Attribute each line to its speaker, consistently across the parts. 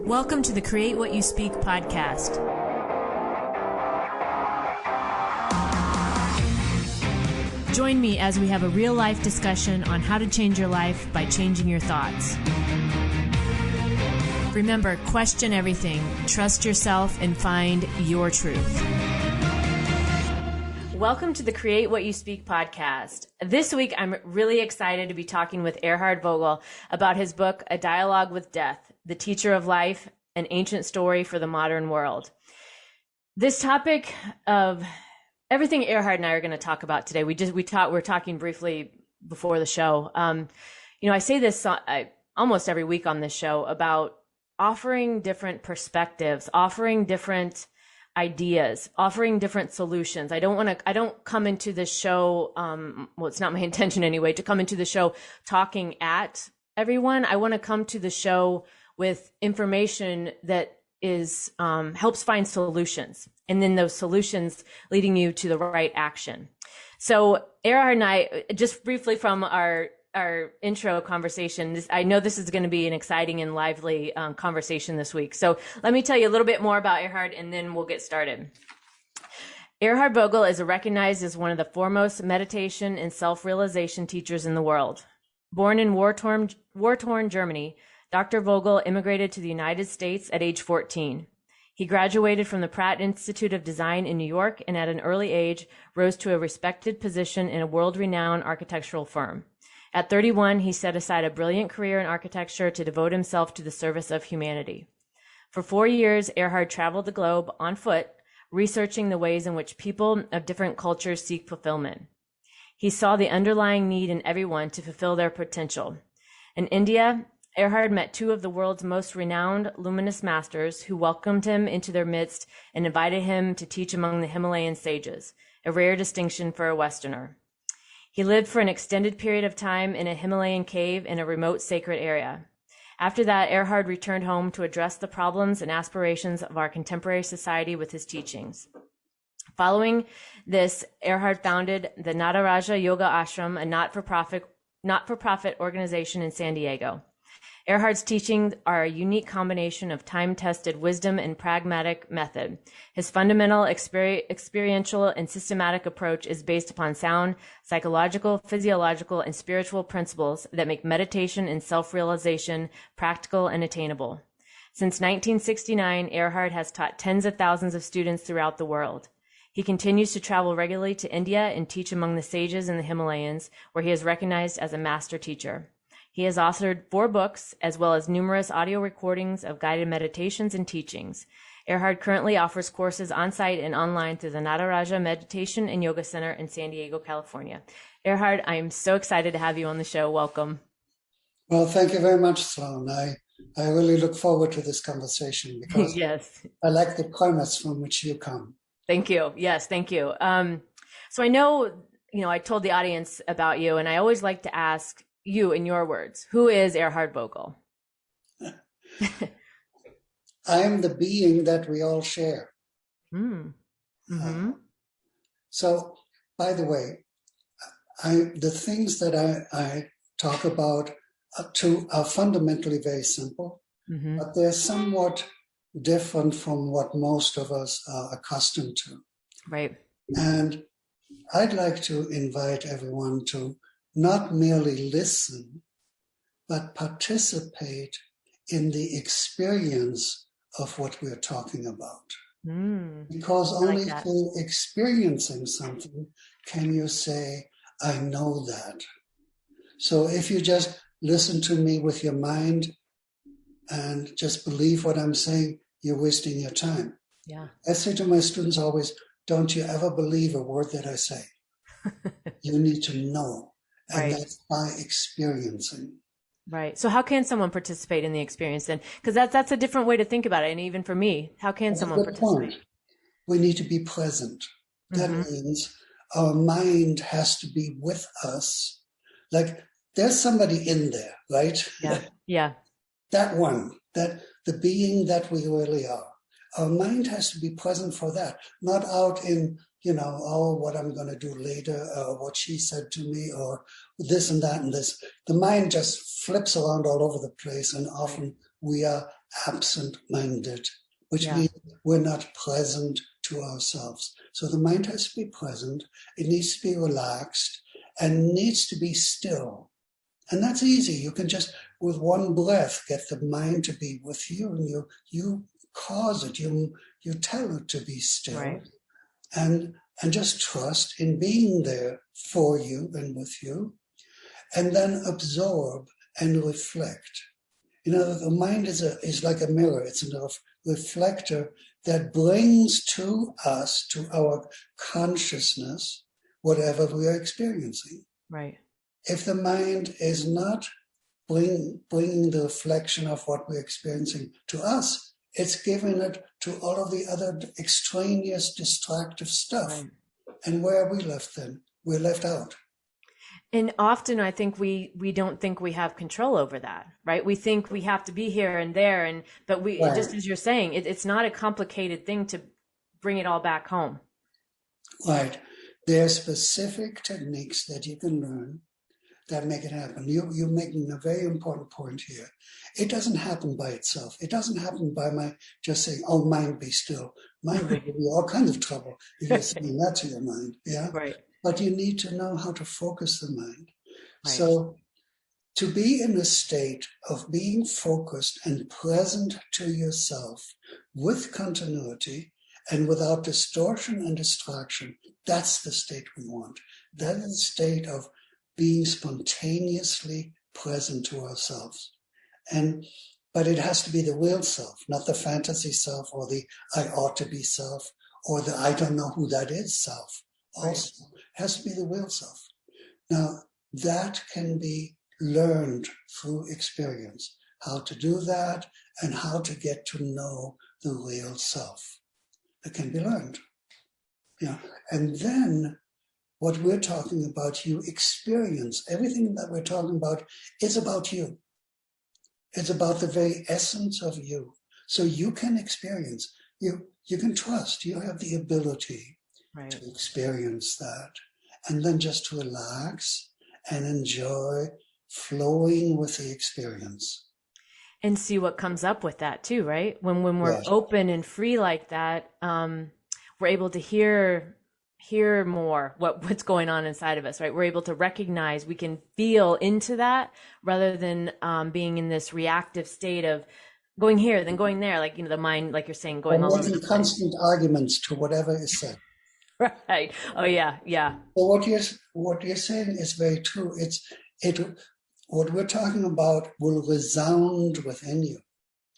Speaker 1: Welcome to the Create What You Speak podcast. Join me as we have a real-life discussion on how to change your life by changing your thoughts. Remember, question everything, trust yourself, and find your truth. Welcome to the Create What You Speak podcast. This week, I'm really excited to be talking with Erhard Vogel about his book, A Dialogue with Death, The Teacher of Life, An Ancient Story for the Modern World. This topic of everything Erhard and I are going to talk about today, we're talking briefly before the show. I say this almost every week on this show about offering different perspectives, offering different ideas, offering different solutions. I don't come into this show, it's not my intention anyway, to come into the show talking at everyone. I want to come to the show with information that is, helps find solutions, and then those solutions leading you to the right action. So Erhard and I, just briefly from our intro conversation, I know this is going to be an exciting and lively conversation this week. So let me tell you a little bit more about Erhard, and then we'll get started. Erhard Vogel is recognized as one of the foremost meditation and self-realization teachers in the world. Born in war-torn Germany, Dr. Vogel immigrated to the United States at age 14. He graduated from the Pratt Institute of Design in New York, and at an early age rose to a respected position in a world-renowned architectural firm. At 31, he set aside a brilliant career in architecture to devote himself to the service of humanity. For 4 years, Erhard traveled the globe on foot, researching the ways in which people of different cultures seek fulfillment. He saw the underlying need in everyone to fulfill their potential. In India, Erhard met two of the world's most renowned luminous masters who welcomed him into their midst and invited him to teach among the Himalayan sages, a rare distinction for a Westerner. He lived for an extended period of time in a Himalayan cave in a remote sacred area. After that, Erhard returned home to address the problems and aspirations of our contemporary society with his teachings. Following this, Erhard founded the Nataraja Yoga Ashram, a not-for-profit organization in San Diego. Erhard's teachings are a unique combination of time-tested wisdom and pragmatic method. His fundamental experiential and systematic approach is based upon sound psychological, physiological, and spiritual principles that make meditation and self-realization practical and attainable. Since 1969, Erhard has taught tens of thousands of students throughout the world. He continues to travel regularly to India and teach among the sages in the Himalayas, where he is recognized as a master teacher. He has authored 4 books, as well as numerous audio recordings of guided meditations and teachings. Erhard currently offers courses on-site and online through the Nataraja Meditation and Yoga Center in San Diego, California. Erhard, I am so excited to have you on the show. Welcome.
Speaker 2: Well, thank you very much, Sloan. I really look forward to this conversation because
Speaker 1: yes.
Speaker 2: I like the premise from which you come.
Speaker 1: Thank you. Yes, thank you. So I know, I told the audience about you, and I always like to ask you, in your words, who is Erhard Vogel?
Speaker 2: I am the being that we all share.
Speaker 1: Mm-hmm.
Speaker 2: So, by the way, the things that I talk about are fundamentally very simple, but they're somewhat different from what most of us are accustomed to.
Speaker 1: Right.
Speaker 2: And I'd like to invite everyone to not merely listen, but participate in the experience of what we're talking about. Because only through experiencing something can you say, I know that. So if you just listen to me with your mind and just believe what I'm saying, you're wasting your time.
Speaker 1: Yeah.
Speaker 2: I say to my students always, don't you ever believe a word that I say. You need to know. And that's by experiencing.
Speaker 1: Right. So how can someone participate in the experience then? Because that's a different way to think about it. And even for me, how can someone participate?
Speaker 2: Point. We need to be present. That means our mind has to be with us. Like there's somebody in there, right?
Speaker 1: Yeah. Yeah.
Speaker 2: That one, that the being that we really are. Our mind has to be present for that, not out in, what I'm going to do later, or what she said to me, or this and that and this. The mind just flips around all over the place, and often we are absent-minded, which
Speaker 1: Yeah.
Speaker 2: means we're not present to ourselves. So the mind has to be present, it needs to be relaxed, and needs to be still. And that's easy. You can just, with one breath, get the mind to be with you, and you cause it, you tell it to be still.
Speaker 1: Right.
Speaker 2: And just trust in being there for you and with you, and then absorb and reflect. The mind is like a mirror. It's a reflector that brings to us, to our consciousness, whatever we are experiencing.
Speaker 1: Right.
Speaker 2: If the mind is not bringing the reflection of what we're experiencing to us, it's giving it to all of the other extraneous, distractive stuff.
Speaker 1: Right.
Speaker 2: And where are we left then? We're left out.
Speaker 1: And often I think we don't think we have control over that, right? We think we have to be here and there, but
Speaker 2: Right.
Speaker 1: just as you're saying, it's not a complicated thing to bring it all back home.
Speaker 2: Right. There are specific techniques that you can learn that make it happen. You're making a very important point here. It doesn't happen by itself. It doesn't happen by just saying, "Oh, mind, be still." Mind will give you all kinds of trouble if you're saying that to your mind. Yeah.
Speaker 1: Right.
Speaker 2: But you need to know how to focus the mind.
Speaker 1: Right.
Speaker 2: So to be in a state of being focused and present to yourself with continuity and without distortion and distraction, that's the state we want. That is the state of being spontaneously present to ourselves. But it has to be the real self, not the fantasy self or the I ought to be self or the I don't know who that is self. Also, it has to be the real self. Now, that can be learned through experience, how to do that and how to get to know the real self. It can be learned. Yeah. And then what we're talking about, you experience. Everything that we're talking about is about you. It's about the very essence of you. So you can experience, you can trust, you have the ability to experience that. And then just relax and enjoy flowing with the experience.
Speaker 1: And see what comes up with that too, right? When we're open and free like that, we're able to hear more what's going on inside of us, right? We're able to recognize, we can feel into that rather than being in this reactive state of going here, then going there, like, the mind, like you're saying, going all over the place.
Speaker 2: Constant arguments to whatever is said.
Speaker 1: Right. Oh yeah. Yeah.
Speaker 2: So what you're saying is very true. What we're talking about will resound within you.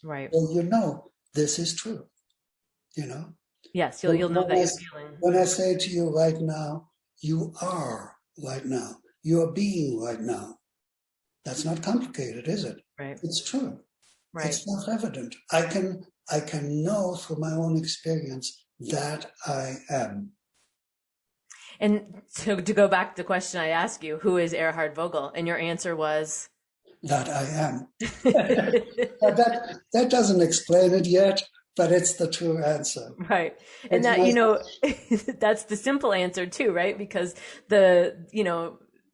Speaker 1: Right.
Speaker 2: So this is true.
Speaker 1: Yes, you'll know that you're feeling.
Speaker 2: When I say to you right now, you are right now. You are being right now. That's not complicated, is it?
Speaker 1: Right.
Speaker 2: It's true.
Speaker 1: Right.
Speaker 2: It's self-evident. I can know through my own experience that I am.
Speaker 1: And so to go back to the question I asked you, who is Erhard Vogel? And your answer was?
Speaker 2: That I am. that doesn't explain it yet, but it's the true answer.
Speaker 1: Right. And that's the simple answer too, right? Because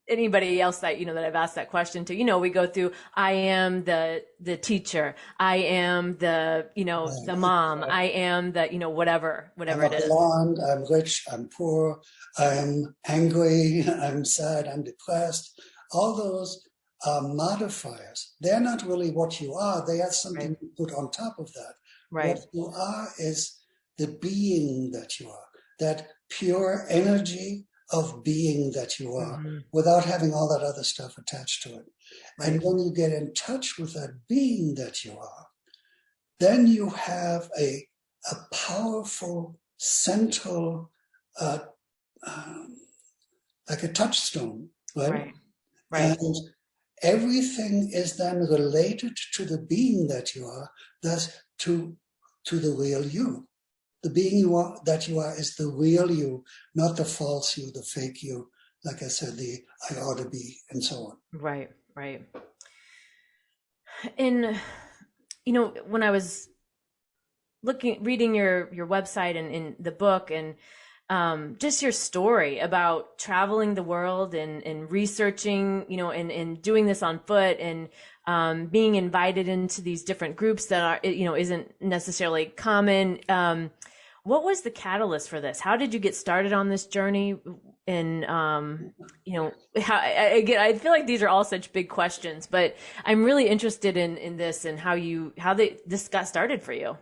Speaker 1: anybody else that, that I've asked that question to, we go through, I am the teacher. I am the, the mom. I am the, whatever it is.
Speaker 2: I'm blonde, I'm rich, I'm poor, I'm angry, I'm sad, I'm depressed. All those are modifiers. They're not really what you are. They are something you put on top of that.
Speaker 1: Right.
Speaker 2: What you are is the being that you are, that pure energy of being that you are, without having all that other stuff attached to it. Right. And when you get in touch with that being that you are, then you have a powerful central, like a touchstone, right? Right. And everything is then related to the being that you are, thus to the real you. The being that you are is the real you, not the false you, the fake you. Like I said, the I ought to be, and so on.
Speaker 1: Right, right. And, when I was reading your website and in the book, and just your story about traveling the world and researching, and doing this on foot and being invited into these different groups that are, isn't necessarily common. What was the catalyst for this? How did you get started on this journey? And, how, again, I feel like these are all such big questions, but I'm really interested in this and this got started for you.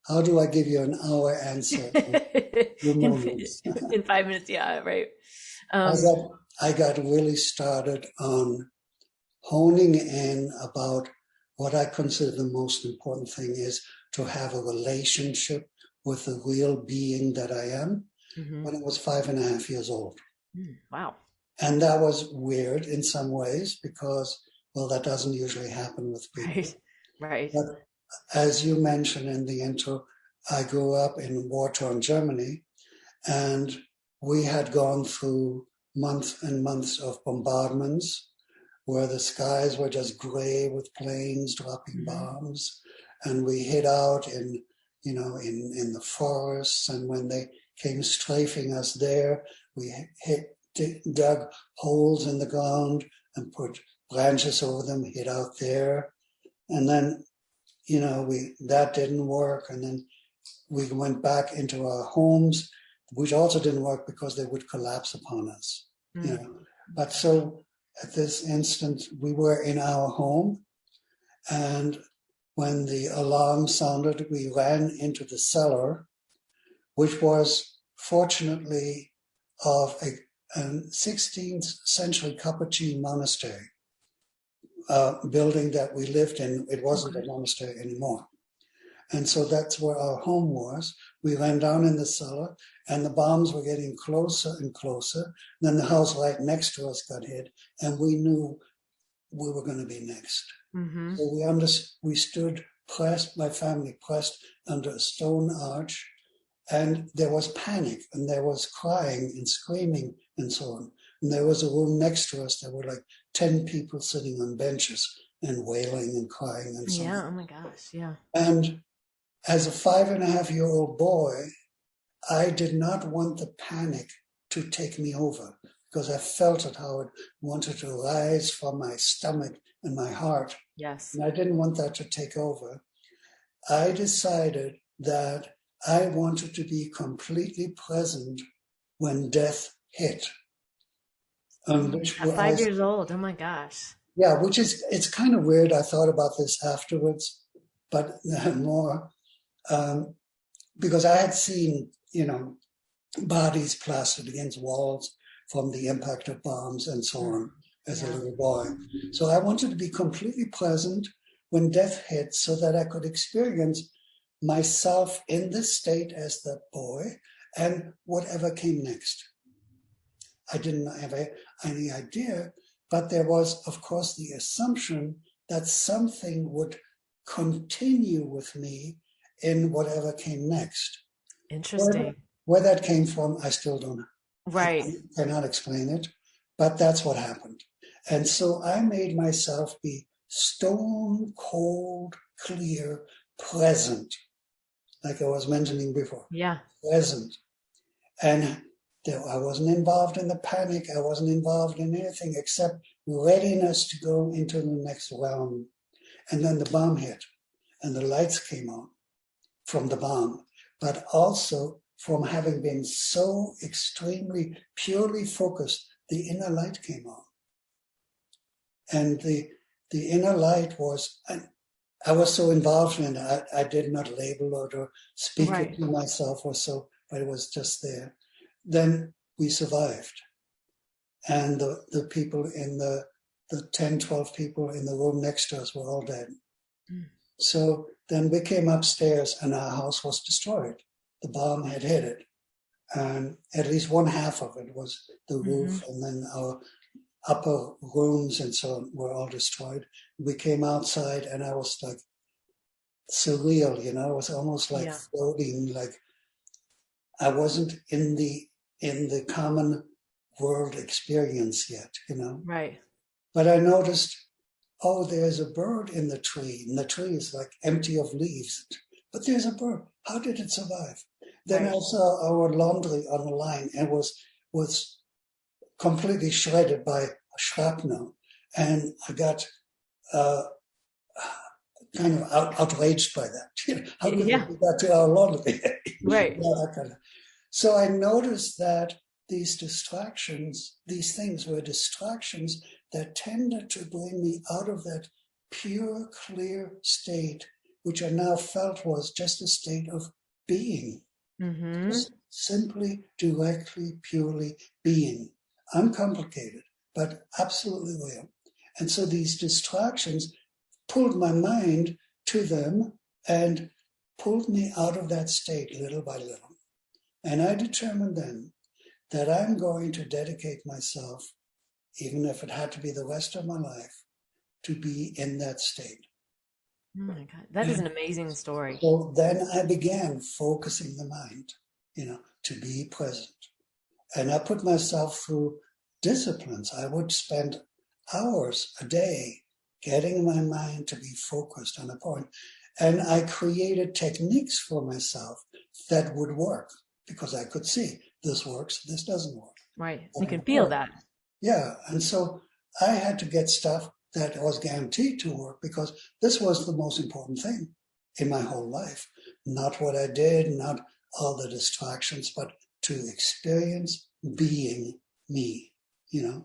Speaker 2: How do I give you an hour answer?
Speaker 1: in 5 minutes, yeah, right.
Speaker 2: I got really started on honing in about what I consider the most important thing is to have a relationship with the real being that I am when I was 5.5 years old.
Speaker 1: Wow.
Speaker 2: And that was weird in some ways because, well, that doesn't usually happen with people.
Speaker 1: Right.
Speaker 2: But as you mentioned in the intro, I grew up in war-torn Germany, and we had gone through months and months of bombardments where the skies were just gray with planes dropping bombs, and we hid out in the forests, and when they came strafing us there, we dug holes in the ground and put branches over them, hid out there, and then that didn't work, and then we went back into our homes, which also didn't work because they would collapse upon us. But so at this instant, we were in our home, and when the alarm sounded, we ran into the cellar, which was fortunately of a 16th century Capuchin monastery building that we lived in. It wasn't a monastery anymore. And so that's where our home was. We ran down in the cellar, and the bombs were getting closer and closer. Then the house right next to us got hit, and we knew we were going to be next. So we stood pressed, my family pressed under a stone arch, and there was panic, and there was crying and screaming and so on. And there was a room next to us. There were like 10 people sitting on benches and wailing and crying and so on.
Speaker 1: Yeah, oh my gosh, yeah.
Speaker 2: And as a 5.5-year-old boy, I did not want the panic to take me over because I felt it, how it wanted to rise from my stomach and my heart.
Speaker 1: Yes.
Speaker 2: And I didn't want that to take over. I decided that I wanted to be completely present when death hit.
Speaker 1: Which at 5 years old, oh my gosh.
Speaker 2: Yeah, it's kind of weird. I thought about this afterwards, but more because I had seen, bodies plastered against walls from the impact of bombs and so on as a little boy. So I wanted to be completely present when death hit so that I could experience myself in this state as that boy and whatever came next. I didn't have any idea, but there was, of course, the assumption that something would continue with me in whatever came next.
Speaker 1: Interesting.
Speaker 2: Where that came from, I still don't know.
Speaker 1: Right.
Speaker 2: I cannot explain it, but that's what happened. And so I made myself be stone cold, clear, present, like I was mentioning before.
Speaker 1: Yeah.
Speaker 2: Present. And I wasn't involved in the panic. I wasn't involved in anything except readiness to go into the next realm. And then the bomb hit and the lights came on from the bomb, but also from having been so extremely purely focused, the inner light came on. And the inner light was, I was so involved in it, I did not label it or speak it to myself or so, but it was just there. Then we survived. And the people in the 10, 12 people in the room next to us were all dead. So then we came upstairs and our house was destroyed. The bomb had hit it. And at least one half of it was the roof, and then our upper rooms and so on were all destroyed. We came outside and I was like surreal, it was almost like floating, like I wasn't in the common world experience yet,
Speaker 1: Right.
Speaker 2: But I noticed, there's a bird in the tree, and the tree is like empty of leaves, but there's a bird. How did it survive? Then I saw our laundry on the line and was completely shredded by shrapnel. And I got kind of outraged by that. How could they do that to our laundry?
Speaker 1: Right.
Speaker 2: So I noticed that these distractions, these things were distractions that tended to bring me out of that pure, clear state, which I now felt was just a state of being.
Speaker 1: Mm-hmm.
Speaker 2: Just simply, directly, purely being. Uncomplicated, but absolutely real. And so these distractions pulled my mind to them and pulled me out of that state little by little. And I determined then that I'm going to dedicate myself, even if it had to be the rest of my life, to be in that state.
Speaker 1: Oh my God, that is an amazing story.
Speaker 2: So then I began focusing the mind, to be present. And I put myself through disciplines. I would spend hours a day getting my mind to be focused on a point. And I created techniques for myself that would work because I could see this works, this doesn't work.
Speaker 1: Right. You can feel that.
Speaker 2: Yeah. And so I had to get stuff that was guaranteed to work because this was the most important thing in my whole life. Not what I did, not all the distractions, but to experience being me, And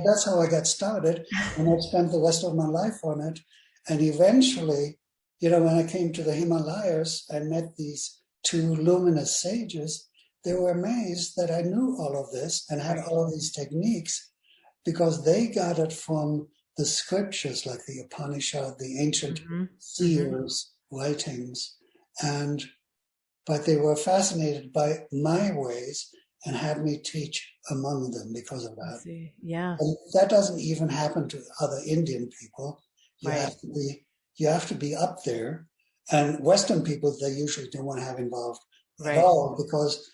Speaker 2: that's how I got started. And I spent the rest of my life on it. And eventually, when I came to the Himalayas and met these two luminous sages, they were amazed that I knew all of this and had all of these techniques because they got it from the scriptures like the Upanishad, the ancient seers' writings. But they were fascinated by my ways and had me teach among them because of that.
Speaker 1: Yeah.
Speaker 2: And that doesn't even happen to other Indian people. You have to be up there. And Western people, they usually don't want to have involved at all because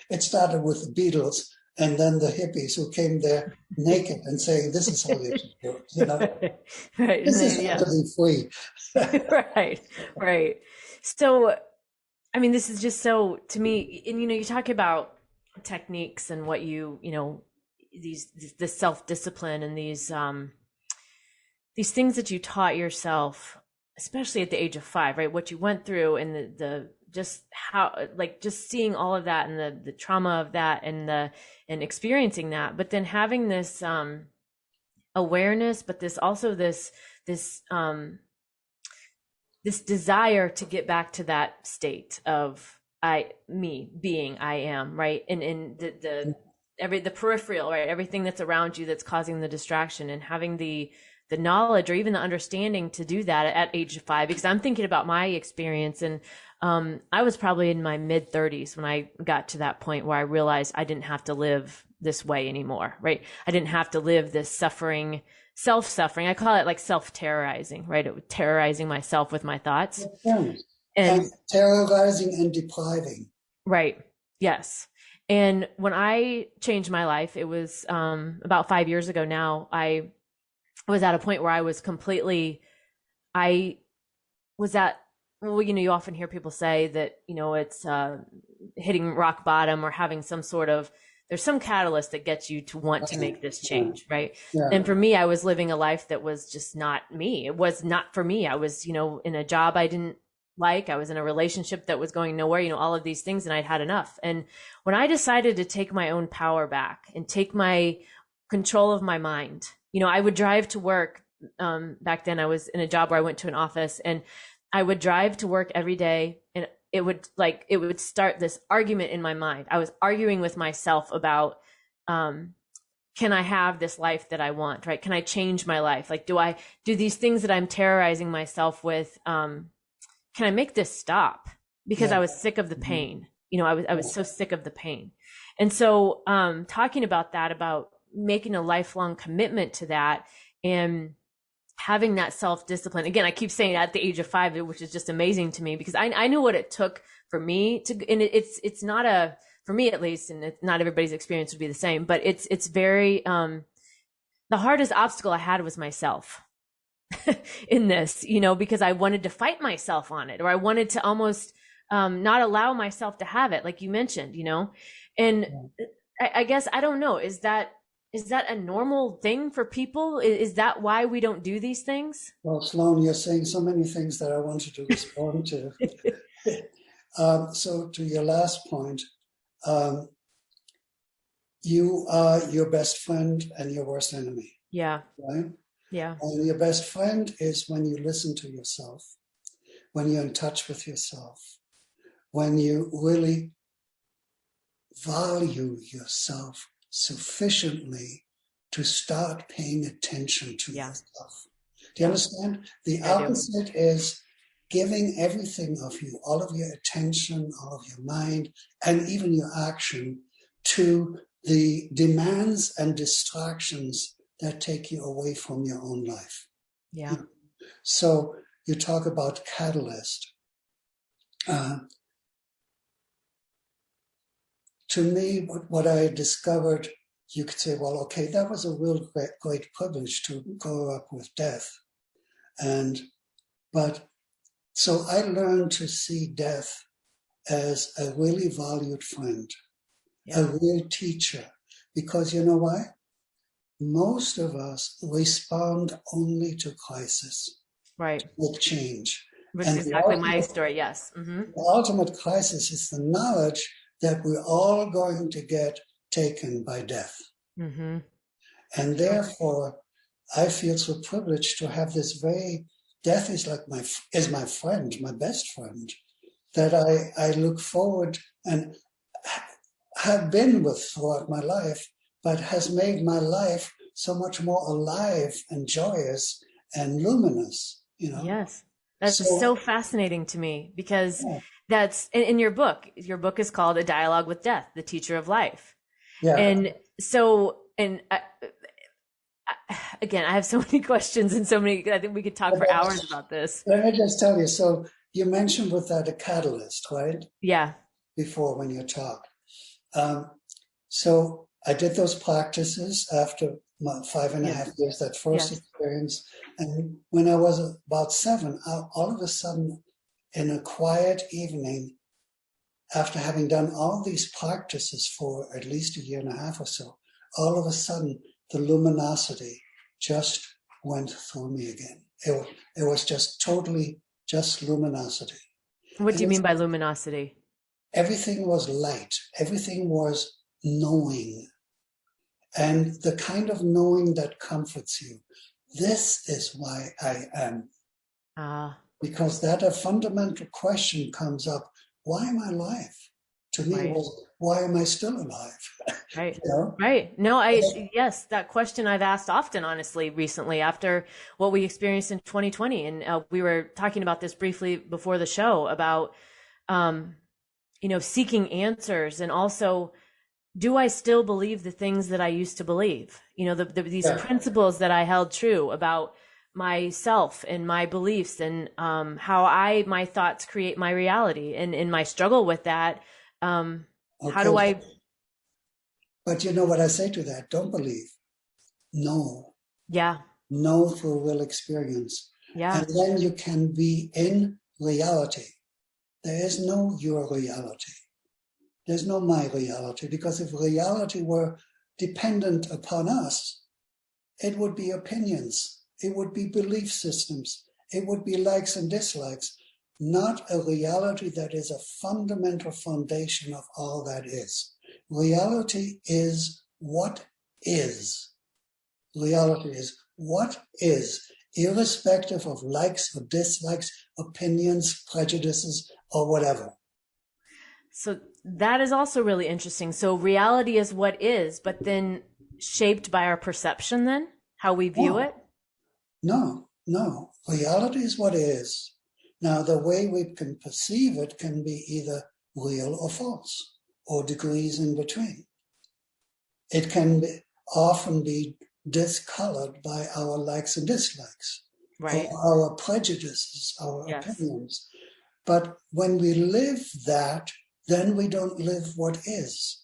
Speaker 2: it started with the Beatles and then the hippies who came there naked and saying, this is how you should do it,
Speaker 1: Right.
Speaker 2: This is how to be free.
Speaker 1: Right. So, I mean, this is just so, to me, and, you talk about techniques and what the self-discipline and these things that you taught yourself, especially at the age of 5, right? What you went through and the just how, just seeing all of that and the trauma of that and experiencing that, but then having this awareness, but this desire to get back to that state of I am, right? And the peripheral, right? Everything that's around you that's causing the distraction, and having the knowledge or even the understanding to do that at age 5, because I'm thinking about my experience, and I was probably in my mid 30s when I got to that point where I realized I didn't have to live this way anymore, right? I didn't have to live this suffering, self-suffering. I call it like self-terrorizing, right? It was terrorizing myself with my thoughts.
Speaker 2: And terrorizing and depriving.
Speaker 1: Right. Yes. And when I changed my life, it was about 5 years ago now, I was at a point where I was you often hear people say that, it's hitting rock bottom or having there's some catalyst that gets you to want to make this change, right? Yeah. And for me, I was living a life that was just not me. It was not for me. I was, in a job I didn't like. I was in a relationship that was going nowhere, all of these things, and I'd had enough. And when I decided to take my own power back and take my control of my mind, I would drive to work. Back then I was in a job where I went to an office, and I would drive to work every day, and it would start this argument in my mind. I was arguing with myself about, can I have this life that I want, right? Can I change my life? Like, do these things that I'm terrorizing myself with, can I make this stop? Because I was sick of the pain. I was so sick of the pain. And so, talking about that, about making a lifelong commitment to that and having that self-discipline. Again, I keep saying at the age of 5, which is just amazing to me, because I knew what it took for me to, and it's not for me at least, and not everybody's experience would be the same, but it's very, the hardest obstacle I had was myself in this, because I wanted to fight myself on it, or I wanted to almost, not allow myself to have it, like you mentioned, and I guess I don't know. Is that a normal thing for people? Is that why we don't do these things?
Speaker 2: Well, Sloan, you're saying so many things that I wanted to respond to. So to your last point, you are your best friend and your worst enemy.
Speaker 1: Yeah.
Speaker 2: Right?
Speaker 1: Yeah.
Speaker 2: And your best friend is when you listen to yourself, when you're in touch with yourself, when you really value yourself sufficiently to start paying attention to yourself. Do you understand? The opposite is giving everything of you, all of your attention, all of your mind, and even your action to the demands and distractions that take you away from your own life.
Speaker 1: Yeah.
Speaker 2: So you talk about catalyst. To me, what I discovered, you could say, well, okay, that was a real great privilege to grow up with death. But so I learned to see death as a really valued friend, a real teacher, because you know why? Most of us respond only to crisis,
Speaker 1: right?
Speaker 2: With change.
Speaker 1: Which is exactly my story. Yes. Mm-hmm.
Speaker 2: The ultimate crisis is the knowledge that we're all going to get taken by death.
Speaker 1: Mm-hmm.
Speaker 2: And therefore, I feel so privileged to have this death is like my friend, my best friend, that I look forward and have been with throughout my life, but has made my life so much more alive and joyous and luminous,
Speaker 1: Yes. That's so fascinating to me because that's in your book. Your book is called A Dialogue with Death, the Teacher of Life. Yeah. And so, again, I have so many questions and I think we could talk for hours about this.
Speaker 2: Let me just tell you. So you mentioned with that a catalyst, right?
Speaker 1: Yeah.
Speaker 2: Before when you talk. So I did those practices after 5.5 years, that first experience. And when I was about 7, all of a sudden, in a quiet evening, after having done all these practices for at least 1.5 years or so, all of a sudden, the luminosity just went through me again. It was just totally just luminosity.
Speaker 1: What do you mean by luminosity?
Speaker 2: Everything was light. Everything was knowing. And the kind of knowing that comforts you. This is why I am. Because that a fundamental question comes up. Why am I alive? To me, it was, why am I still alive?
Speaker 1: Right. Right. No, yes, that question I've asked often, honestly, recently after what we experienced in 2020. And we were talking about this briefly before the show about, seeking answers, and also, do I still believe the things that I used to believe? These principles that I held true about myself and my beliefs and how my thoughts create my reality. And in my struggle with that, how do I...
Speaker 2: But you know what I say to that? Don't believe. Know.
Speaker 1: Yeah.
Speaker 2: Know through real experience.
Speaker 1: Yeah.
Speaker 2: And then you can be in reality. There is no your reality. There's no my reality, because if reality were dependent upon us, it would be opinions, it would be belief systems, it would be likes and dislikes, not a reality that is a fundamental foundation of all that is. Reality is what is. Reality is what is, irrespective of likes or dislikes, opinions, prejudices, or whatever.
Speaker 1: So that is also really interesting. So reality is what is, but then shaped by our perception then? How we view it?
Speaker 2: No. Reality is what is. Now, the way we can perceive it can be either real or false, or degrees in between. It can often be discolored by our likes and dislikes, right, or our prejudices, our opinions. But when we live that, then we don't live what is.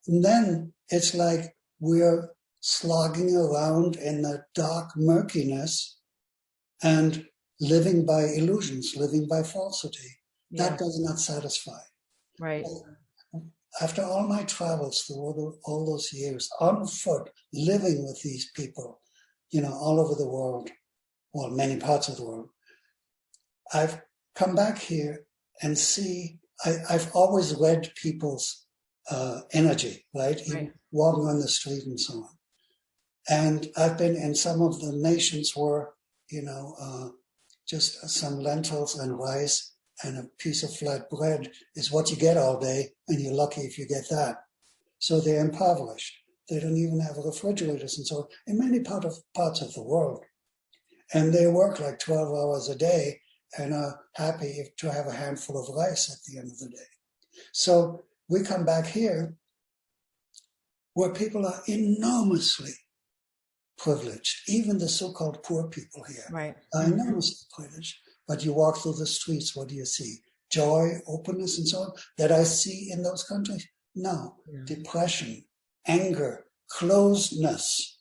Speaker 2: And then it's like we're slogging around in the dark murkiness and living by illusions, living by falsity. That does not satisfy.
Speaker 1: Right.
Speaker 2: After all my travels through all those years on foot, living with these people, all over the world, well, many parts of the world, I've come back here and see, I've always read people's energy, right? Even walking on the street and so on. And I've been in some of the nations where, just some lentils and rice and a piece of flat bread is what you get all day, and you're lucky if you get that. So they're impoverished. They don't even have refrigerators and so on in many parts of the world. And they work like 12 hours a day and are happy to have a handful of rice at the end of the day. So we come back here where people are enormously privileged. Even the so-called poor people here are enormously privileged. But you walk through the streets, what do you see? Joy, openness, and so on, that I see in those countries? No. Depression, anger, closedness,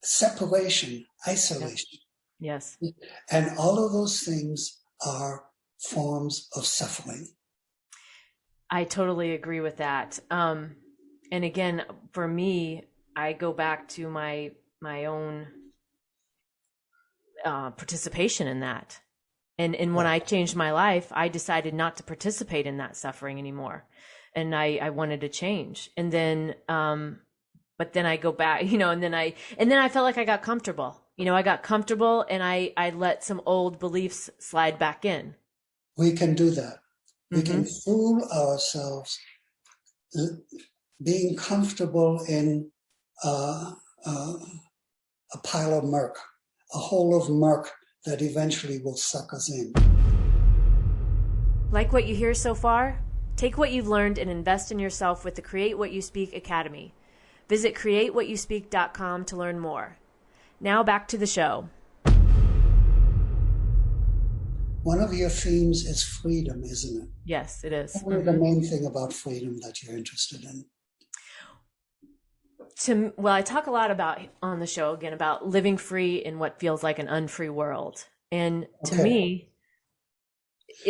Speaker 2: separation, isolation.
Speaker 1: Yes.
Speaker 2: And all of those things are forms of suffering.
Speaker 1: I totally agree with that. And again, for me, I go back to my own participation in that. And when I changed my life, I decided not to participate in that suffering anymore. And I wanted to change. And then, but then I go back, and then I felt like I got comfortable. I got comfortable and I let some old beliefs slide back in.
Speaker 2: We can do that. We can fool ourselves being comfortable in a pile of murk, a hole of murk that eventually will suck us in.
Speaker 1: Like what you hear so far? Take what you've learned and invest in yourself with the Create What You Speak Academy. Visit createwhatyouspeak.com to learn more. Now back to the show.
Speaker 2: One of your themes is freedom, isn't it?
Speaker 1: Yes, it is.
Speaker 2: What is the main thing about freedom that you're interested in?
Speaker 1: I talk a lot about on the show again about living free in what feels like an unfree world. And to me,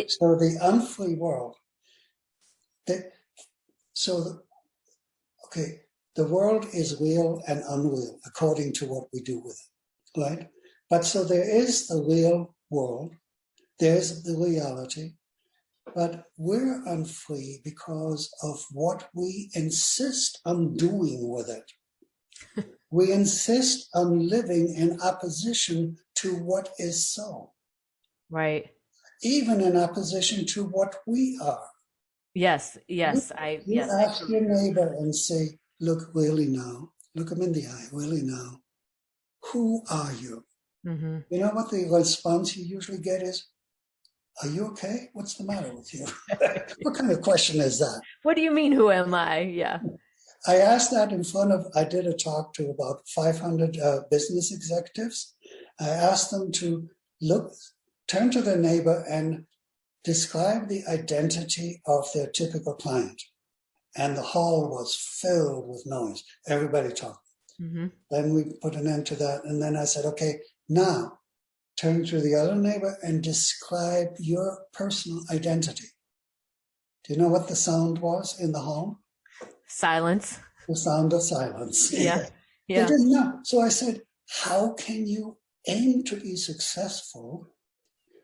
Speaker 2: so the unfree world, the world is real and unreal according to what we do with it, right? But so there is the real world, there's the reality, but we're unfree because of what we insist on doing with it. We insist on living in opposition to what is so.
Speaker 1: Right.
Speaker 2: Even in opposition to what we are.
Speaker 1: Yes.
Speaker 2: You ask your neighbor and say, look really now, look him in the eye, really now. Who are you? Mm-hmm. You know what the response you usually get is, are you okay? What's the matter with you? What kind of question is that?
Speaker 1: What do you mean, who am I? Yeah.
Speaker 2: I asked that I did a talk to about 500 business executives. I asked them to turn to their neighbor and describe the identity of their typical client. And the hall was filled with noise. Everybody talked. Mm-hmm. Then we put an end to that. And then I said, okay, now turn to the other neighbor and describe your personal identity. Do you know what the sound was in the hall?
Speaker 1: Silence.
Speaker 2: The sound of silence.
Speaker 1: Yeah.
Speaker 2: They didn't know. So I said, how can you aim to be successful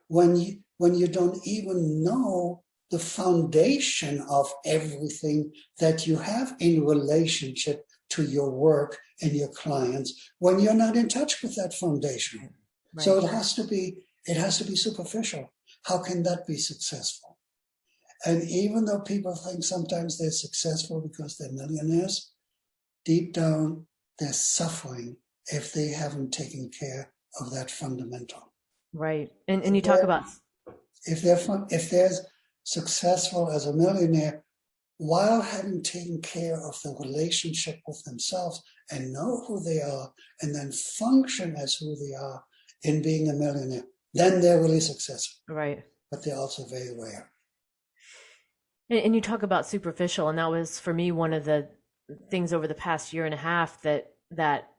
Speaker 2: when you don't even know the foundation of everything that you have in relationship to your work and your clients, when you're not in touch with that foundation? Right. So it has to be superficial. How can that be successful? And even though people think sometimes they're successful because they're millionaires, deep down they're suffering if they haven't taken care of that fundamental.
Speaker 1: Right. And you talk about
Speaker 2: if they're successful as a millionaire while having taken care of the relationship with themselves and know who they are and then function as who they are in being a millionaire, then they're really successful.
Speaker 1: Right.
Speaker 2: But they're also very rare.
Speaker 1: And you talk about superficial, and that was for me one of the things over the past year and a half that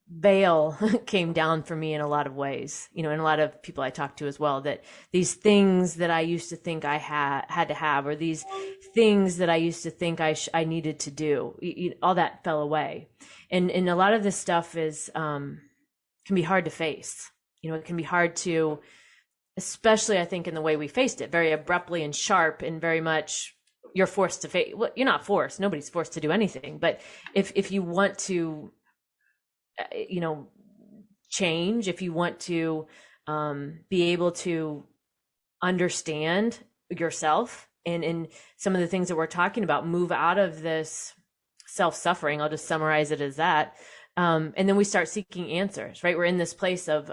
Speaker 1: veil came down for me in a lot of ways, and a lot of people I talk to as well, that these things that I used to think I had to have, or these things that I used to think I needed to do, all that fell away. And a lot of this stuff is, can be hard to face. It can be hard to, especially I think in the way we faced it, very abruptly and sharp, and very much you're forced to face, well, you're not forced, nobody's forced to do anything. But if you want to, change, if you want to be able to understand yourself, and some of the things that we're talking about, move out of this self-suffering, I'll just summarize it as that. And then we start seeking answers, right? We're in this place of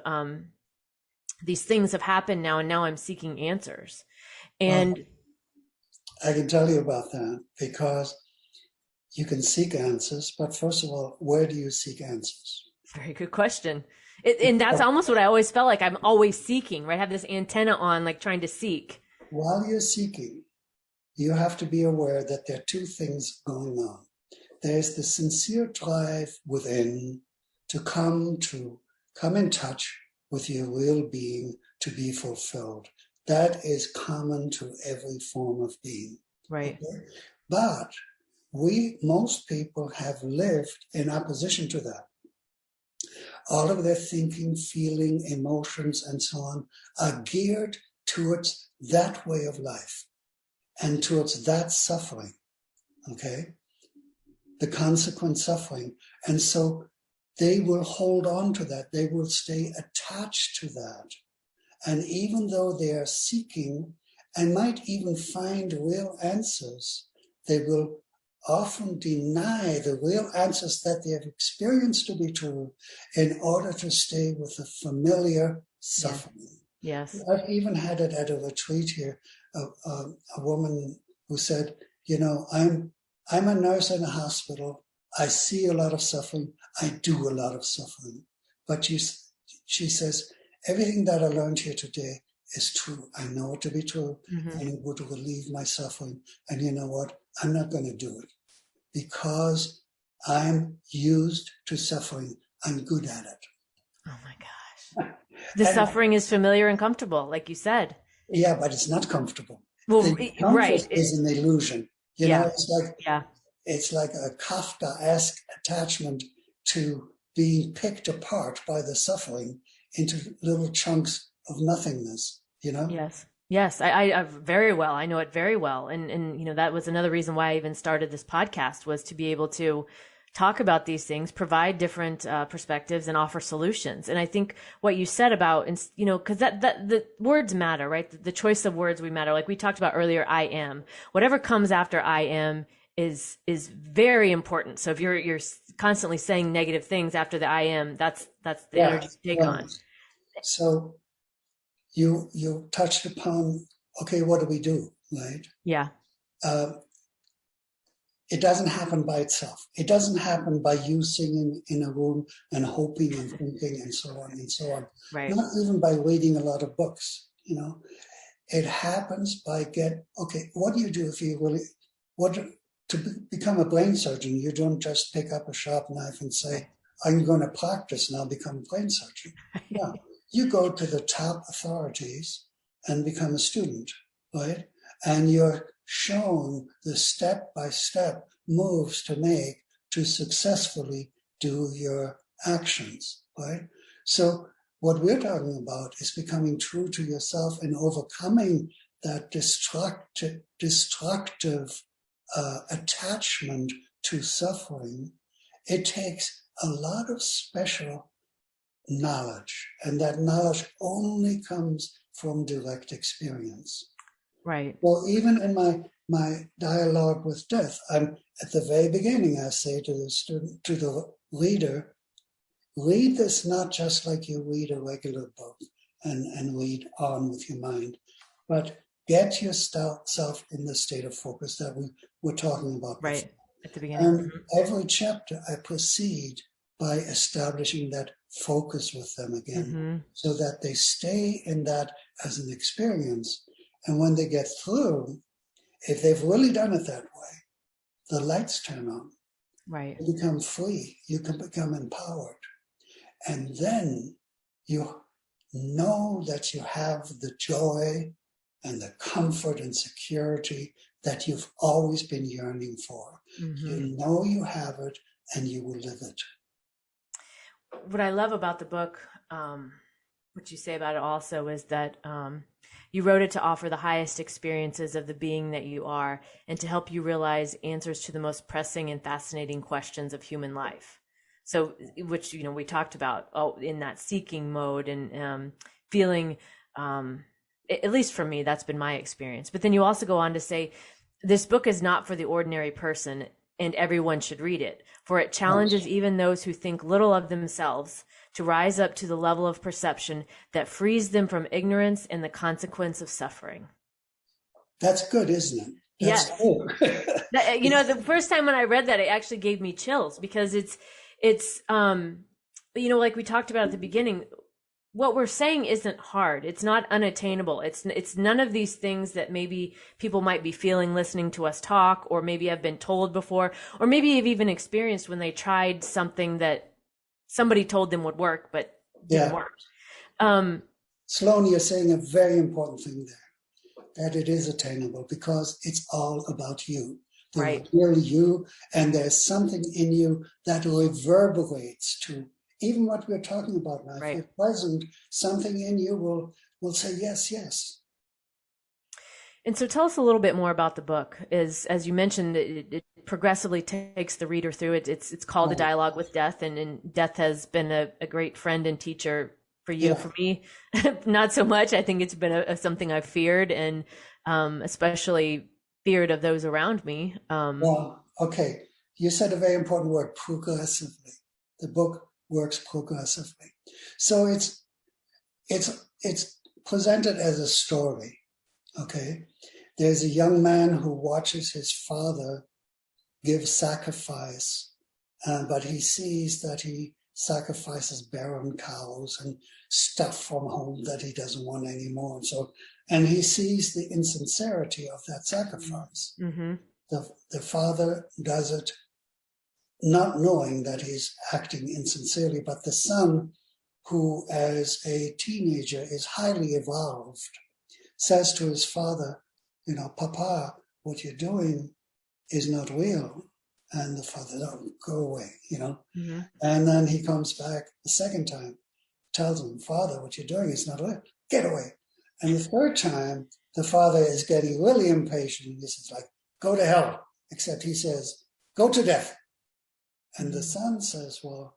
Speaker 1: these things have happened now, and now I'm seeking answers. And
Speaker 2: I can tell you about that, because you can seek answers, but first of all, where do you seek answers?
Speaker 1: Very good question. And that's almost what I always felt like. I'm always seeking, right? I have this antenna on, like trying to seek.
Speaker 2: While you're seeking, you have to be aware that there are two things going on. There's the sincere drive within to come in touch with your real being, to be fulfilled. That is common to every form of being.
Speaker 1: Right.
Speaker 2: Okay? But most people have lived in opposition to that. All of their thinking, feeling, emotions, and so on are geared towards that way of life and towards that suffering, okay? The consequent suffering. And so they will hold on to that. They will stay attached to that. And even though they are seeking and might even find real answers, they will often deny the real answers that they have experienced to be true in order to stay with the familiar suffering.
Speaker 1: Yes.
Speaker 2: I've even had it at a retreat here, a woman who said, I'm a nurse in a hospital. I see a lot of suffering. I do a lot of suffering. But she says, everything that I learned here today is true. I know it to be true, and it would relieve my suffering. And you know what? I'm not going to do it because I'm used to suffering. I'm good at it.
Speaker 1: Oh my gosh. The suffering is familiar and comfortable, like you said.
Speaker 2: Yeah, but it's not comfortable.
Speaker 1: Well,
Speaker 2: the comfort
Speaker 1: right.
Speaker 2: is an illusion. It's like a Kafka-esque attachment to being picked apart by the suffering into little chunks of nothingness,
Speaker 1: Yes, I very well. I know it very well. And that was another reason why I even started this podcast, was to be able to talk about these things, provide different perspectives, and offer solutions. And I think what you said about, because that the words matter, right? The choice of words we matter. Like we talked about earlier, I am. Whatever comes after I am is very important. So if you're constantly saying negative things after the I am, that's the energy you take on.
Speaker 2: So you touched upon, okay, what do we do, right?
Speaker 1: Yeah.
Speaker 2: It doesn't happen by itself. It doesn't happen by you singing in a room and hoping and thinking and so on and so on.
Speaker 1: Right.
Speaker 2: Not even by reading a lot of books, It happens by what do you do if you really want to become a brain surgeon? You don't just pick up a sharp knife and say, I'm going to practice now, become a brain surgeon. No, you go to the top authorities and become a student, right? And you're shown the step-by-step moves to make to successfully do your actions, right? So what we're talking about is becoming true to yourself and overcoming that destructive attachment to suffering. It takes a lot of special knowledge, and that knowledge only comes from direct experience.
Speaker 1: Right.
Speaker 2: Well, even in my dialogue with death, I'm at the very beginning, I say to the student, to the reader, read this not just like you read a regular book and read on with your mind, but get yourself in the state of focus that we were talking about.
Speaker 1: Right.
Speaker 2: Before.
Speaker 1: At the beginning.
Speaker 2: And every chapter I proceed by establishing that focus with them again, so that they stay in that as an experience. And when they get through, if they've really done it that way, the lights turn on.
Speaker 1: Right.
Speaker 2: You become free. You can become empowered. And then you know that you have the joy and the comfort and security that you've always been yearning for. You know you have it, and you will live it.
Speaker 1: What I love about the book, what you say about it also, is that you wrote it to offer the highest experiences of the being that you are, and to help you realize answers to the most pressing and fascinating questions of human life. So, which, we talked about in that seeking mode and feeling, at least for me, that's been my experience. But then you also go on to say, this book is not for the ordinary person, and everyone should read it, for it challenges even those who think little of themselves to rise up to the level of perception that frees them from ignorance and the consequence of suffering.
Speaker 2: That's good, isn't it? That's
Speaker 1: yes.
Speaker 2: Good.
Speaker 1: The first time when I read that, it actually gave me chills, because it's like we talked about at the beginning, what we're saying isn't hard. It's not unattainable. It's none of these things that maybe people might be feeling listening to us talk, or maybe have been told before, or maybe have even experienced when they tried something that somebody told them would work, but didn't work.
Speaker 2: Sloan, you're saying a very important thing there, that it is attainable, because it's all about you. The real you, and there's something in you that reverberates to even what we're talking about now. If you're present, something in you will say yes, yes.
Speaker 1: And so tell us a little bit more about the book. As you mentioned, it progressively takes the reader through it. It's called A Dialogue with Death, and death has been a great friend and teacher for you. For me, not so much. I think it's been something I've feared, and especially feared of those around me.
Speaker 2: Okay. You said a very important word, progressively. The book works progressively. So it's presented as a story. Okay. There's a young man who watches his father give sacrifice, but he sees that he sacrifices barren cows and stuff from home that he doesn't want anymore. And he sees the insincerity of that sacrifice. Mm-hmm. The father does it not knowing that he's acting insincerely, but the son, who as a teenager is highly evolved, says to his father, Papa, what you're doing is not real. And the father, no, go away, Mm-hmm. And then he comes back the second time, tells him, Father, what you're doing is not real. Get away. And the third time, the father is getting really impatient. This is like, go to hell. Except he says, go to death. And the son says, well,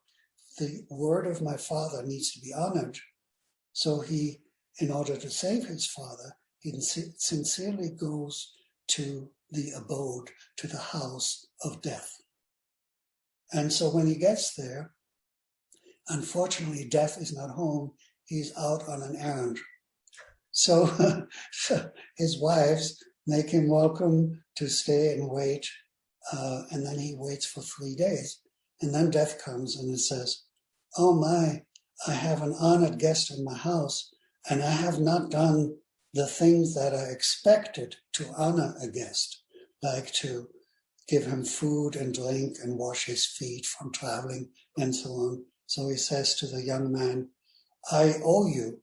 Speaker 2: the word of my father needs to be honored. So he, in order to save his father, he sincerely goes to the abode, to the house of death. And so when he gets there, unfortunately, death is not home. He's out on an errand. So his wives make him welcome to stay and wait. And then he waits for 3 days. And then death comes and it says, oh my, I have an honored guest in my house, and I have not done the things that are expected to honor a guest, like to give him food and drink and wash his feet from traveling and so on. So he says to the young man, I owe you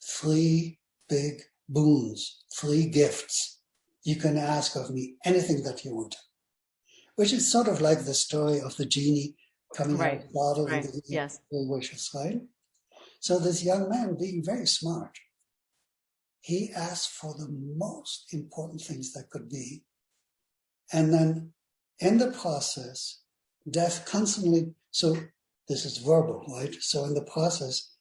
Speaker 2: 3 big boons, 3 gifts. You can ask of me anything that you want. Which is sort of like the story of the genie coming out of the bottle and giving 3 wishes, right? So this young man, being very smart, he asked for the most important things that could be. And then in the process, death constantly, so this is verbal, right? So in the process,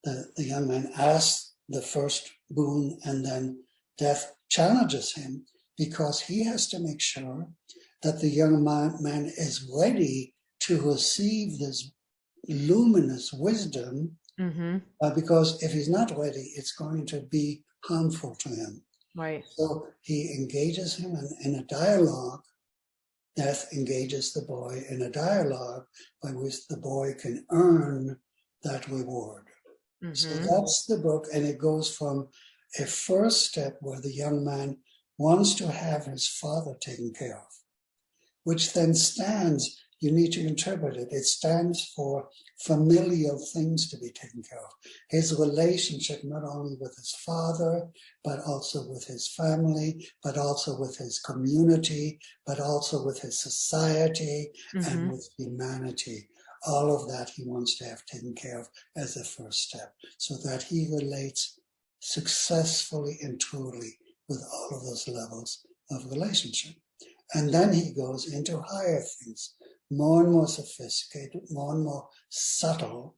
Speaker 2: the young man asks the first boon, and then death challenges him, because he has to make sure that the young man is ready to receive this luminous wisdom, because if he's not ready, it's going to be harmful to him.
Speaker 1: Right.
Speaker 2: So he engages him in a dialogue. Death engages the boy in a dialogue by which the boy can earn that reward. Mm-hmm. So that's the book, and it goes from a first step where the young man wants to have his father taken care of, which then stands you need to interpret it. It stands for familial things to be taken care of. His relationship not only with his father, but also with his family, but also with his community, but also with his society and with humanity. All of that he wants to have taken care of as a first step, so that he relates successfully and truly with all of those levels of relationship. And then he goes into higher things, more and more sophisticated, more and more subtle,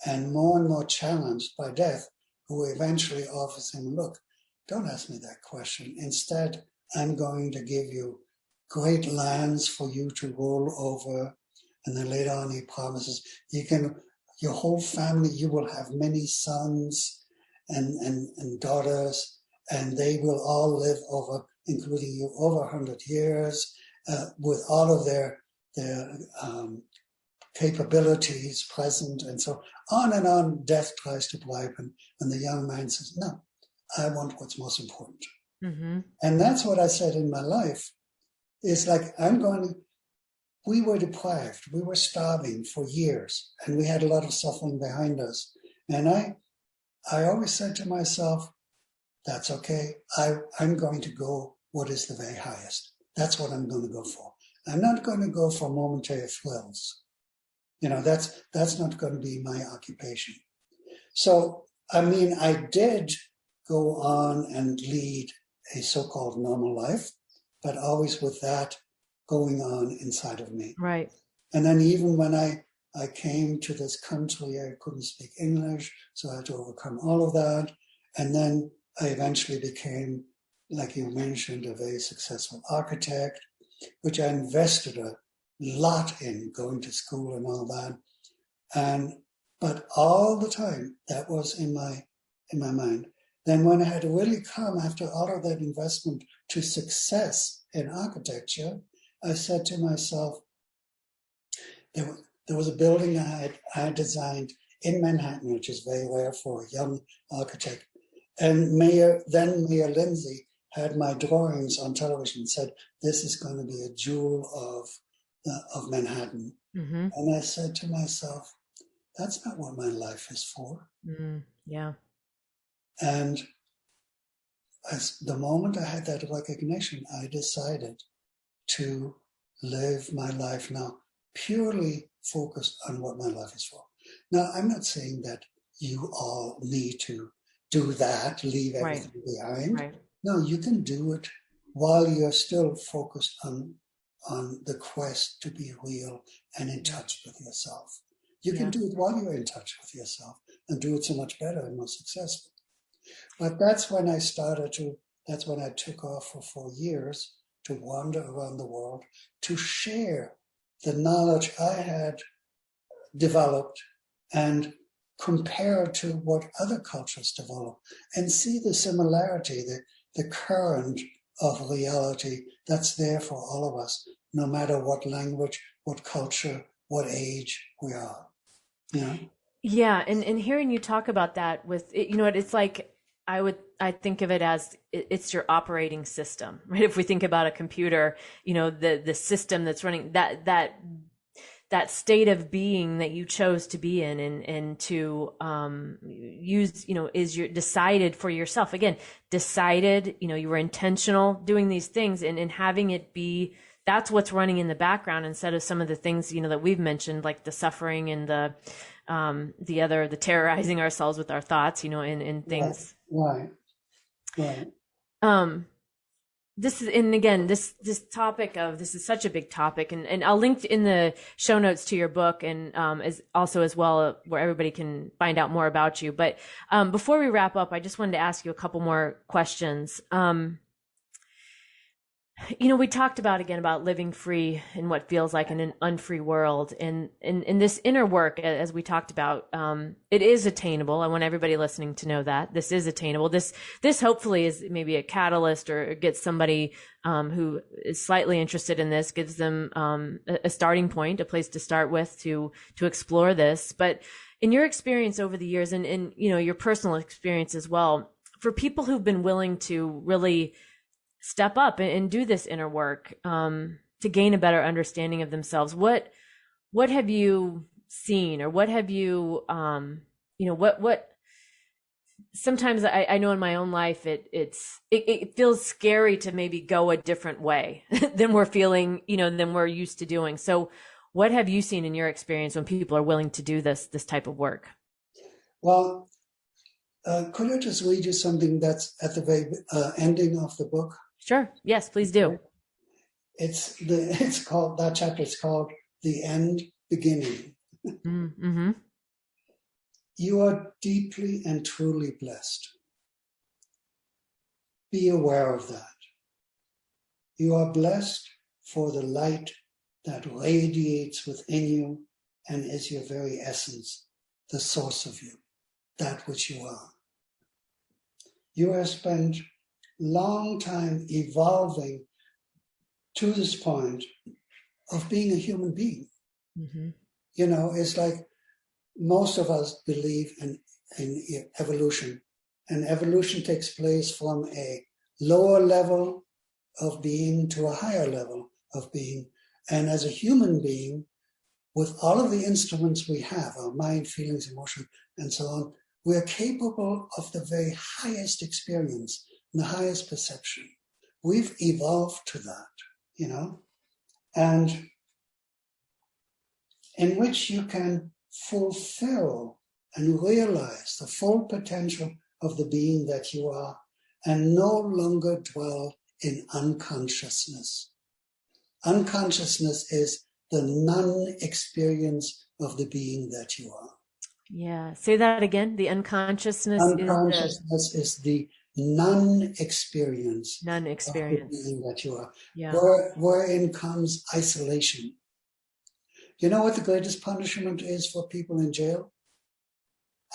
Speaker 2: and more challenged by death, who eventually offers him, look, don't ask me that question. Instead, I'm going to give you great lands for you to rule over. And then later on he promises, your whole family, you will have many sons and daughters, and they will all live over, including you, over 100 years, with all of their capabilities present, and so on and on. Death tries to bribe him, and the young man says, no, I want what's most important. And that's what I said in my life. It's like, we were deprived, we were starving for years, and we had a lot of suffering behind us. And I always said to myself, that's okay. I'm going to go what is the very highest. That's what I'm going to go for. I'm not going to go for momentary thrills. That's not going to be my occupation. So, I did go on and lead a so-called normal life, but always with that going on inside of me.
Speaker 1: Right.
Speaker 2: And then even when I came to this country, I couldn't speak English, so I had to overcome all of that. And then I eventually became, like you mentioned, a very successful architect, which I invested a lot in, going to school and all that. But all the time, that was in my mind. Then when I had to really come after all of that investment to success in architecture, I said to myself, there was a building I had designed in Manhattan, which is very rare for a young architect. And Mayor Lindsay had my drawings on television and said, this is going to be a jewel of Manhattan. And I said to myself, that's not what my life is for.
Speaker 1: Yeah.
Speaker 2: And the moment I had that recognition, I decided to live my life now purely focused on what my life is for. Now, I'm not saying that you all need to do that, leave everything behind.
Speaker 1: Right.
Speaker 2: No, you can do it while you're still focused on the quest to be real and in touch with yourself. You can do it while you're in touch with yourself and do it so much better and more successful. But that's when I took off for 4 years to wander around the world, to share the knowledge I had developed and compare to what other cultures develop and see the similarity, the current of reality that's there for all of us, no matter what language, what culture, what age we are.
Speaker 1: Yeah. And hearing you talk about that with, it's like, I think of it as it's your operating system, right? If we think about a computer, the system that's running that state of being that you chose to be in and to use, is your decided for yourself. Again, decided, you were intentional doing these things and having it be, that's what's running in the background instead of some of the things, that we've mentioned, like the suffering and the terrorizing ourselves with our thoughts, and things.
Speaker 2: Right.
Speaker 1: This is, and again, this topic of, this is such a big topic, and I'll link in the show notes to your book and as well where everybody can find out more about you. But before we wrap up, I just wanted to ask you a couple more questions. We talked about living free in what feels like an unfree world, and in this inner work, as we talked about, it is attainable. I want everybody listening to know that this is attainable. This hopefully is maybe a catalyst, or gets somebody who is slightly interested in this, gives them a starting point, a place to start with to explore this. But in your experience over the years, and your personal experience as well, for people who've been willing to really step up and do this inner work to gain a better understanding of themselves, what what have you seen, or what have you, what sometimes I know in my own life, it feels scary to maybe go a different way than we're feeling, than we're used to doing. So what have you seen in your experience when people are willing to do this type of work?
Speaker 2: Well, could I just read you something that's at the very ending of the book?
Speaker 1: Sure. Yes, please do.
Speaker 2: It's called, that chapter is called The End Beginning.
Speaker 1: Mm-hmm.
Speaker 2: You are deeply and truly blessed. Be aware of that. You are blessed for the light that radiates within you and is your very essence, the source of you, that which you are. You have spent long time evolving to this point of being a human being.
Speaker 1: Mm-hmm.
Speaker 2: It's like most of us believe in evolution, and evolution takes place from a lower level of being to a higher level of being. And as a human being, with all of the instruments we have, our mind, feelings, emotion, and so on, we're capable of the very highest experience and the highest perception. We've evolved to that, and in which you can fulfill and realize the full potential of the being that you are, and no longer dwell in unconsciousness. Unconsciousness is the non-experience of the being that you are.
Speaker 1: Yeah. Say that again. The unconsciousness
Speaker 2: is the non-experience
Speaker 1: non-experience
Speaker 2: of the being that you are.
Speaker 1: Yeah.
Speaker 2: Wherein comes isolation. You know what the greatest punishment is for people in jail?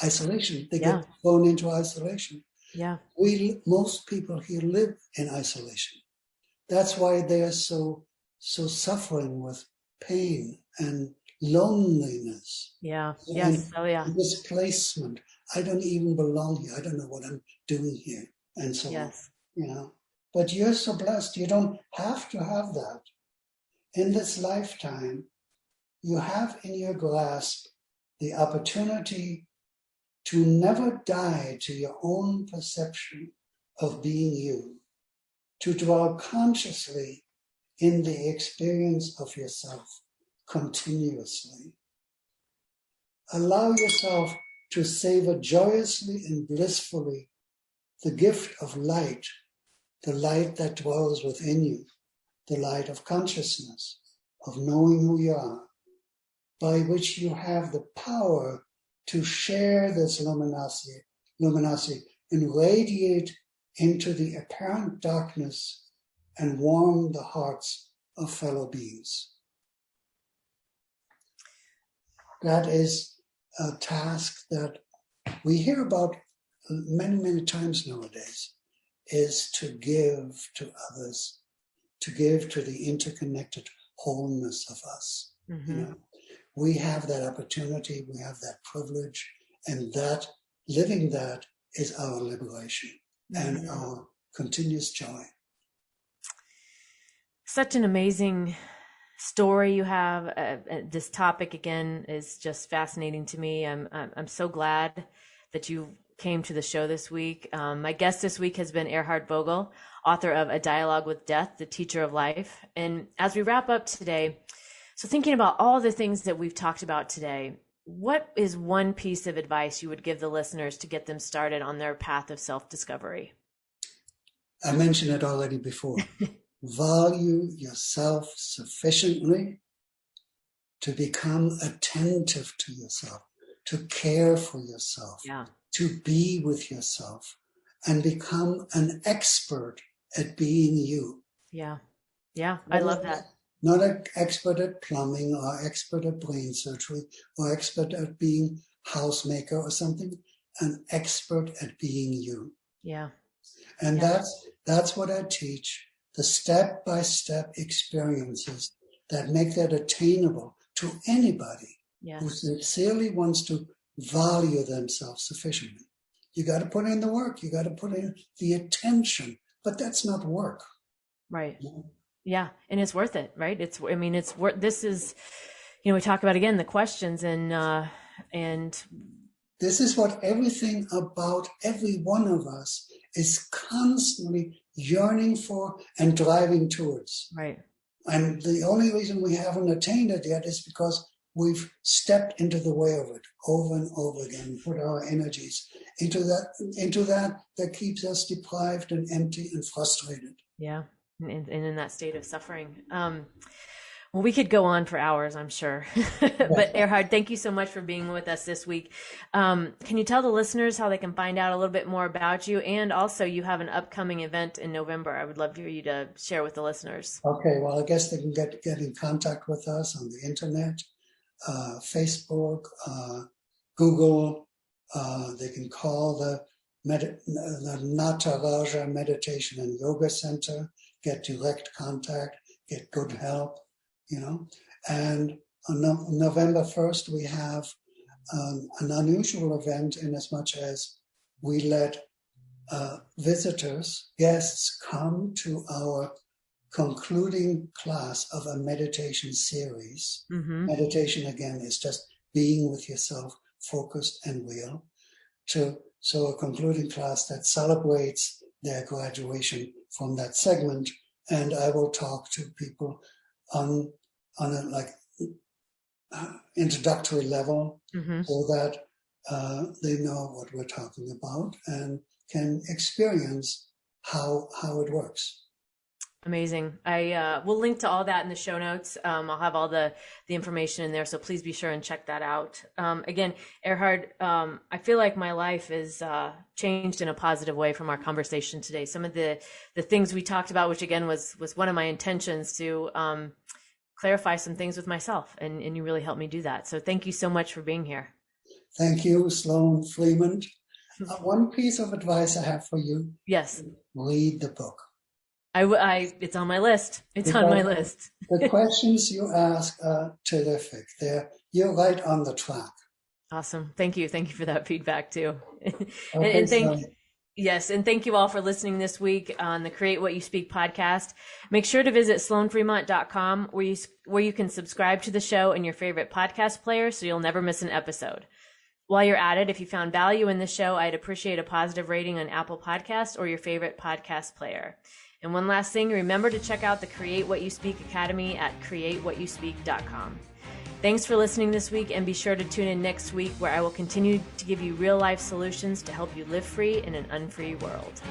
Speaker 2: Isolation. They get thrown into isolation.
Speaker 1: Yeah.
Speaker 2: Most people here live in isolation. That's why they are so suffering with pain and loneliness.
Speaker 1: Yeah. Yes. Oh yeah.
Speaker 2: Displacement. I don't even belong here. I don't know what I'm doing here. And so on. But you're so blessed. You don't have to have that. In this lifetime, you have in your grasp the opportunity to never die to your own perception of being you, to dwell consciously in the experience of yourself continuously. Allow yourself to savor joyously and blissfully the gift of light, the light that dwells within you, the light of consciousness, of knowing who you are, by which you have the power to share this luminosity and radiate into the apparent darkness and warm the hearts of fellow beings. That is a task that we hear about many, many times nowadays, is to give to others, to give to the interconnected wholeness of us.
Speaker 1: Mm-hmm.
Speaker 2: We have that opportunity, we have that privilege, and that living that is our liberation and our continuous joy.
Speaker 1: Such an amazing story you have. This topic again is just fascinating to me. I'm so glad that you came to the show this week. My guest this week has been Erhard Vogel, author of A Dialogue with Death, the Teacher of Life. And as we wrap up today, so thinking about all the things that we've talked about today, what is one piece of advice you would give the listeners to get them started on their path of self-discovery?
Speaker 2: I mentioned it already before. Value yourself sufficiently to become attentive to yourself, to care for yourself, to be with yourself, and become an expert at being you.
Speaker 1: Yeah. I love that.
Speaker 2: Not an expert at plumbing or expert at brain surgery or expert at being housemaker or something, an expert at being you.
Speaker 1: Yeah.
Speaker 2: And that's what I teach, the step-by-step experiences that make that attainable to anybody who sincerely wants to value themselves sufficiently. You got to put in the work, you got to put in the attention, but that's not work.
Speaker 1: Right. Yeah. And it's worth it, right? It's worth, this is, we talk about, again, the questions and
Speaker 2: this is what everything about every one of us is constantly yearning for and driving towards.
Speaker 1: Right.
Speaker 2: And the only reason we haven't attained it yet is because we've stepped into the way of it over and over again, put our energies into that keeps us deprived and empty and frustrated.
Speaker 1: Yeah. And in that state of suffering. Well, we could go on for hours, I'm sure. But Erhard, thank you so much for being with us this week. Can you tell the listeners how they can find out a little bit more about you? And also, you have an upcoming event in November. I would love for you to share with the listeners.
Speaker 2: Okay, well, I guess they can get in contact with us on the internet, Facebook, Google. They can call the Nataraja Meditation and Yoga Center, get direct contact, get good help. And on November 1st, we have an unusual event in as much as we let guests come to our concluding class of a meditation series. Mm-hmm. Meditation, again, is just being with yourself, focused and real. So a concluding class that celebrates their graduation from that segment. And I will talk to people on a introductory level, mm-hmm. so that they know what we're talking about and can experience how it works.
Speaker 1: Amazing. I will link to all that in the show notes. I'll have all the information in there, so please be sure and check that out. Again, Erhard, I feel like my life is changed in a positive way from our conversation today. Some of the things we talked about, which again was one of my intentions to clarify some things with myself, and you really helped me do that. So thank you so much for being here.
Speaker 2: Thank you, Sloan Freeman. One piece of advice I have for you.
Speaker 1: Yes.
Speaker 2: Read the book.
Speaker 1: It's on my list. It's on my list.
Speaker 2: The questions you ask are terrific. You're right on the track.
Speaker 1: Awesome. Thank you. Thank you for that feedback too. Okay, Yes, and thank you all for listening this week on the Create What You Speak podcast. Make sure to visit sloanfremont.com where you can subscribe to the show in your favorite podcast player so you'll never miss an episode. While you're at it, if you found value in the show, I'd appreciate a positive rating on Apple Podcasts or your favorite podcast player. And one last thing, remember to check out the Create What You Speak Academy at createwhatyouspeak.com. Thanks for listening this week, and be sure to tune in next week where I will continue to give you real-life solutions to help you live free in an unfree world.